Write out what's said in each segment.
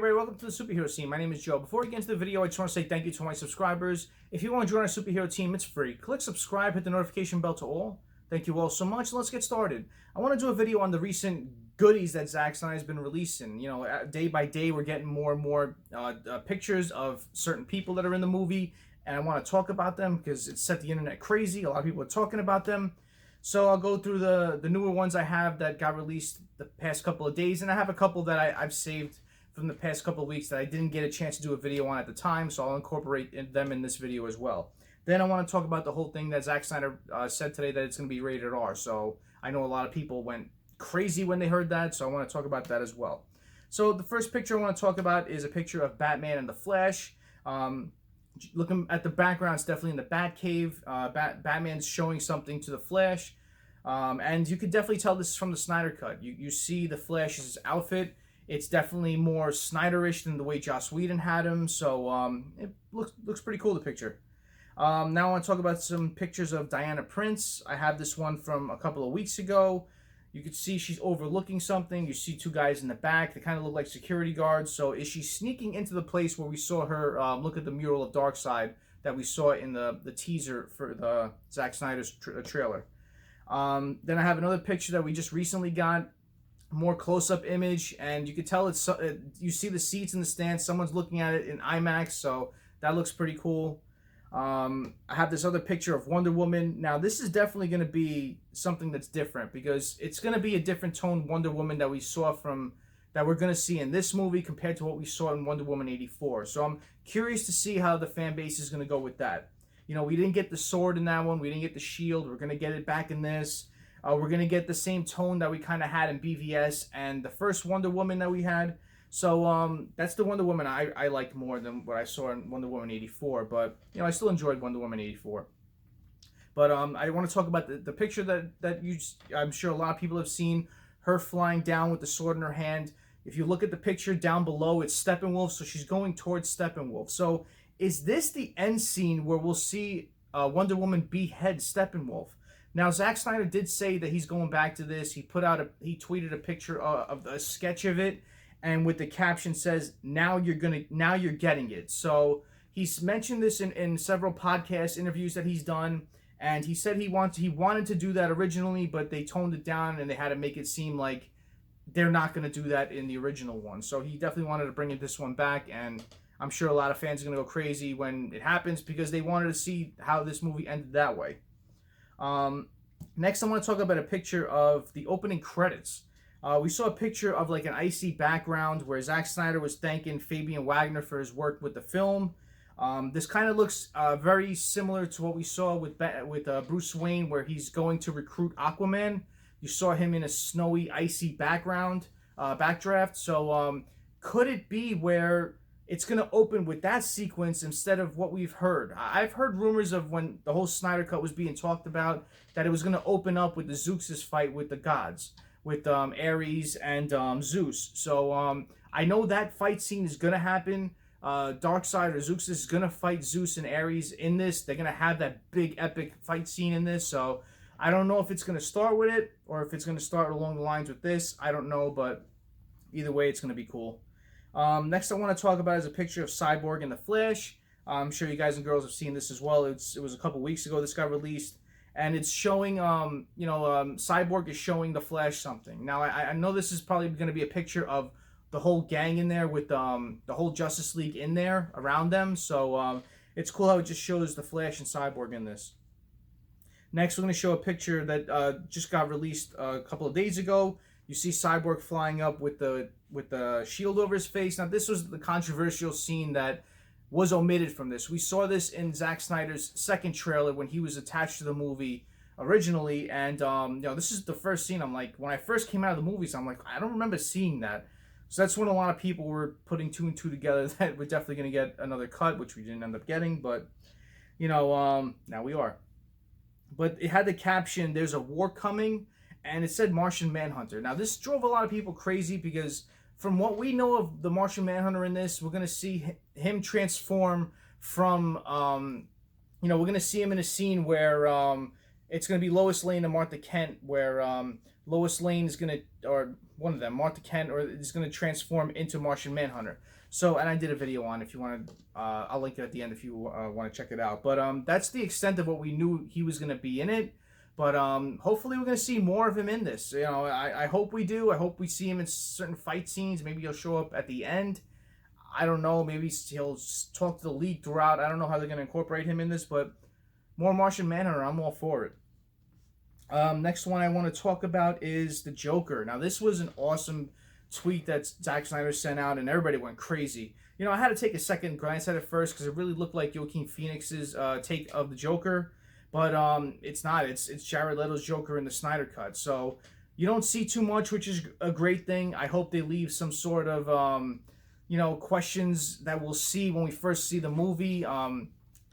everybody, welcome to the superhero scene. My name is Joe. Before we get into the video, I just want to say thank you to my subscribers. If you want to join our superhero team, it's free. Click subscribe, hit the notification bell to all. Thank you all so much. Let's get started. I want to do a video on the recent goodies that Zack Snyder has been releasing. You know, day by day, we're getting more and more pictures of certain people that are in the movie, and I want to talk about them because it set the internet crazy. A lot of people are talking about them. So I'll go through the newer ones I have that got released the past couple of days, and I have a couple that I've saved from the past couple of weeks that I didn't get a chance to do a video on at the time, so I'll incorporate them in this video as well. Then I want to talk about the whole thing that Zack Snyder said today, that it's going to be rated R. So I know a lot of people went crazy when they heard that, so I want to talk about that as well. So the first picture I want to talk about is a picture of Batman and the Flash. Looking at the background, it's definitely in the Batcave. Batman's showing something to the Flash. And you could definitely tell this is from the Snyder Cut. You see the Flash's outfit. It's definitely more Snyderish than the way Joss Whedon had him. So it looks pretty cool, the picture. Now I want to talk about some pictures of Diana Prince. I have this one from a couple of weeks ago. You could see she's overlooking something. You see two guys in the back. They kind of look like security guards. So is she sneaking into the place where we saw her look at the mural of Darkseid that we saw in the teaser for the Zack Snyder's trailer? Then I have another picture that we just recently got, more close-up image, and you can tell it's you see the seats in the stands. Someone's looking at it in IMAX, so that looks pretty cool. I have this other picture of Wonder Woman. Now, this is definitely going to be something that's different because it's going to be a different tone Wonder Woman that we saw that we're going to see in this movie compared to what we saw in Wonder Woman 84. So I'm curious to see how the fan base is going to go with that. You know, we didn't get the sword in that one. We didn't get the shield. We're going to get it back in this. We're going to get the same tone that we kind of had in BVS and the first Wonder Woman that we had. So that's the Wonder Woman I liked more than what I saw in Wonder Woman 84. But, you know, I still enjoyed Wonder Woman 84. But I want to talk about the picture that I'm sure a lot of people have seen, her flying down with the sword in her hand. If you look at the picture down below, it's Steppenwolf, so she's going towards Steppenwolf. So is this the end scene where we'll see Wonder Woman behead Steppenwolf? Now, Zack Snyder did say that he's going back to this. He tweeted a picture of a sketch of it, and with the caption says, now you're getting it. So he's mentioned this in several podcast interviews that he's done, and he said he wanted to do that originally, but they toned it down and they had to make it seem like they're not going to do that in the original one. So he definitely wanted to bring this one back, and I'm sure a lot of fans are going to go crazy when it happens because they wanted to see how this movie ended that way. Next, I want to talk about a picture of the opening credits. We saw a picture of like an icy background where Zack Snyder was thanking Fabian Wagner for his work with the film. This kind of looks very similar to what we saw with Bruce Wayne, where he's going to recruit Aquaman. You saw him in a snowy, icy backdraft. So could it be where it's going to open with that sequence instead of what we've heard? I've heard rumors of when the whole Snyder Cut was being talked about that it was going to open up with the Zeus's fight with the gods, with Ares and Zeus. So I know that fight scene is going to happen. Darkseid or Zeus is going to fight Zeus and Ares in this. They're going to have that big epic fight scene in this. So I don't know if it's going to start with it or if it's going to start along the lines with this. I don't know, but either way, it's going to be cool. Next I want to talk about is a picture of Cyborg and the Flash. I'm sure you guys and girls have seen this as well. It was a couple weeks ago this got released, and it's showing, Cyborg is showing the Flash something. Now, I know this is probably going to be a picture of the whole gang in there with the whole Justice League in there around them. So it's cool how it just shows the Flash and Cyborg in this. Next, we're going to show a picture that just got released a couple of days ago. You see Cyborg flying up with the shield over his face. Now, this was the controversial scene that was omitted from this. We saw this in Zack Snyder's second trailer when he was attached to the movie originally. And, this is the first scene. I'm like, when I first came out of the movies, I'm like, I don't remember seeing that. So that's when a lot of people were putting two and two together that we're definitely going to get another cut, which we didn't end up getting. But, now we are. But it had the caption, "There's a war coming," and it said Martian Manhunter. Now, this drove a lot of people crazy because from what we know of the Martian Manhunter in this, we're going to see him transform from, we're going to see him in a scene where it's going to be Lois Lane and Martha Kent, where Lois Lane is going to, or one of them, Martha Kent, or is going to transform into Martian Manhunter. So, and I did a video on, if you want to, I'll link it at the end if you want to check it out. But that's the extent of what we knew he was going to be in it. But hopefully we're going to see more of him in this. You know, I hope we do. I hope we see him in certain fight scenes. Maybe he'll show up at the end. I don't know. Maybe he'll talk to the league throughout. I don't know how they're going to incorporate him in this, but more Martian Manhunter, I'm all for it. Next one I want to talk about is the Joker. Now, this was an awesome tweet that Zack Snyder sent out, and everybody went crazy. You know, I had to take a second glance at it first because it really looked like Joaquin Phoenix's take of the Joker, but it's not. It's Jared Leto's Joker in the Snyder Cut. So you don't see too much, which is a great thing. I hope they leave some sort of you know, questions that we'll see when we first see the movie.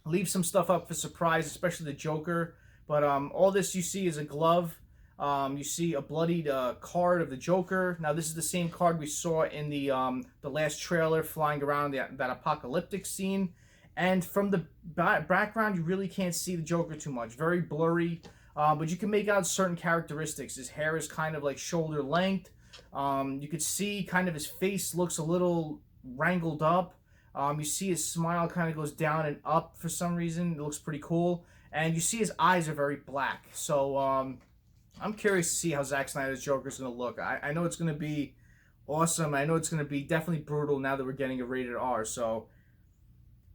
Leave some stuff up for surprise, especially the Joker. But all this you see is a glove. You see a bloodied card of the Joker. Now, this is the same card we saw in the last trailer flying around that apocalyptic scene. And from the background, you really can't see the Joker too much. Very blurry. But you can make out certain characteristics. His hair is kind of like shoulder length. You could see kind of his face looks a little wrangled up. You see his smile kind of goes down and up for some reason. It looks pretty cool. And you see his eyes are very black. So I'm curious to see how Zack Snyder's Joker is going to look. I know it's going to be awesome. I know it's going to be definitely brutal now that we're getting a rated R. So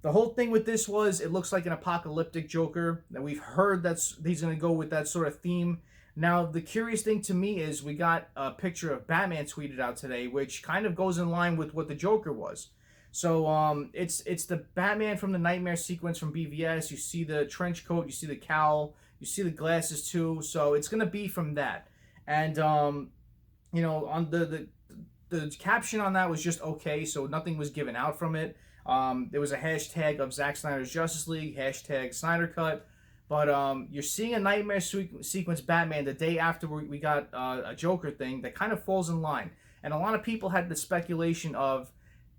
the whole thing with this was it looks like an apocalyptic Joker. And we've heard that he's going to go with that sort of theme. Now, the curious thing to me is we got a picture of Batman tweeted out today, which kind of goes in line with what the Joker was. So it's the Batman from the Nightmare sequence from BVS. You see the trench coat, you see the cowl, you see the glasses too. So it's gonna be from that. And you know, on the caption on that was just okay, so nothing was given out from it. There was a hashtag of Zack Snyder's Justice League, hashtag Snyder Cut. But you're seeing a Nightmare sequence Batman the day after we got a Joker thing that kind of falls in line. And a lot of people had the speculation of,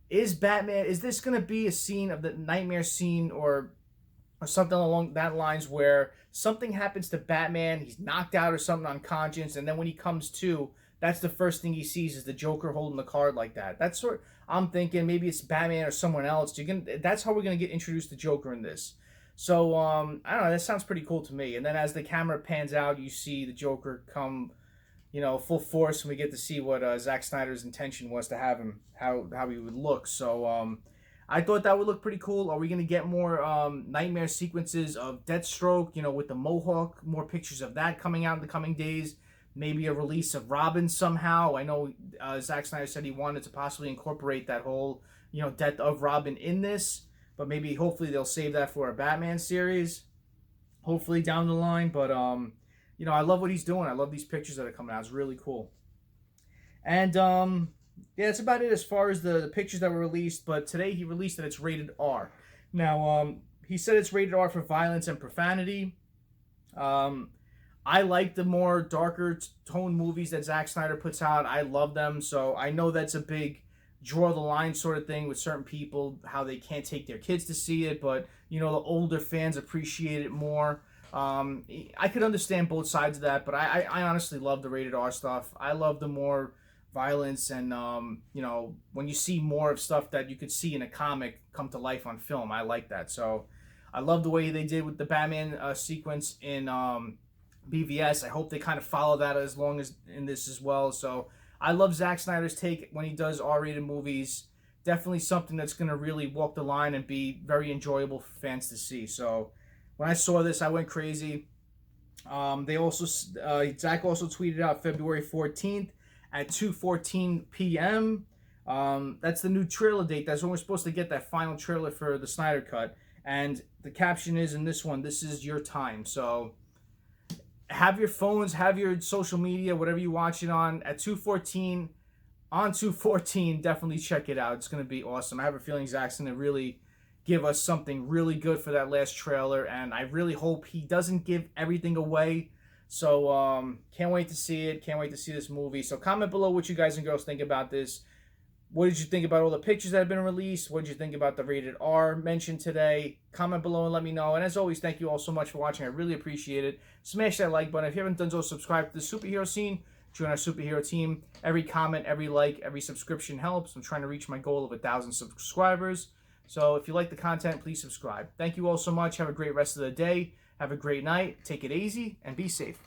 is this going to be a scene of the Nightmare scene or something along that lines where something happens to Batman, he's knocked out or something unconscious, and then when he comes to, that's the first thing he sees is the Joker holding the card like that. That's sort I'm thinking maybe it's Batman or someone else. That's how we're going to get introduced to Joker in this. So, I don't know, that sounds pretty cool to me. And then as the camera pans out, you see the Joker come, you know, full force, and we get to see what Zack Snyder's intention was to have him, how he would look. So, I thought that would look pretty cool. Are we going to get more Nightmare sequences of Deathstroke, you know, with the Mohawk, more pictures of that coming out in the coming days? Maybe a release of Robin somehow. I know Zack Snyder said he wanted to possibly incorporate that whole, you know, death of Robin in this. But maybe, hopefully, they'll save that for a Batman series. Hopefully, down the line. But, you know, I love what he's doing. I love these pictures that are coming out. It's really cool. And, yeah, that's about it as far as the pictures that were released. But today, he released that it's rated R. Now, he said it's rated R for violence and profanity. I like the more darker tone movies that Zack Snyder puts out. I love them. So, I know that's a big draw the line sort of thing with certain people, how they can't take their kids to see it, but you know, the older fans appreciate it more. I could understand both sides of that, but I honestly love the rated R stuff. I love the more violence and you know, when you see more of stuff that you could see in a comic come to life on film. I like that. So I love the way they did with the Batman sequence in BVS. I hope they kind of follow that as long as in this as well. So I love Zack Snyder's take when he does R-rated movies. Definitely something that's going to really walk the line and be very enjoyable for fans to see. So when I saw this, I went crazy. Zack also tweeted out February 14th at 2:14 p.m. That's the new trailer date. That's when we're supposed to get that final trailer for the Snyder Cut. And the caption is in this one, "This is your time." So have your phones, have your social media, whatever you watch it on, at 2:14, on 2:14, definitely check it out. It's going to be awesome. I have a feeling Zack's going to really give us something really good for that last trailer, and I really hope he doesn't give everything away. So, can't wait to see it. Can't wait to see this movie. So, comment below what you guys and girls think about this. What did you think about all the pictures that have been released? What did you think about the rated R mentioned today? Comment below and let me know. And as always, thank you all so much for watching. I really appreciate it. Smash that like button. If you haven't done so, subscribe to the superhero scene. join our superhero team. Every comment, every like, every subscription helps. I'm trying to reach my goal of 1,000 subscribers. So if you like the content, please subscribe. Thank you all so much. Have a great rest of the day. Have a great night. Take it easy and be safe.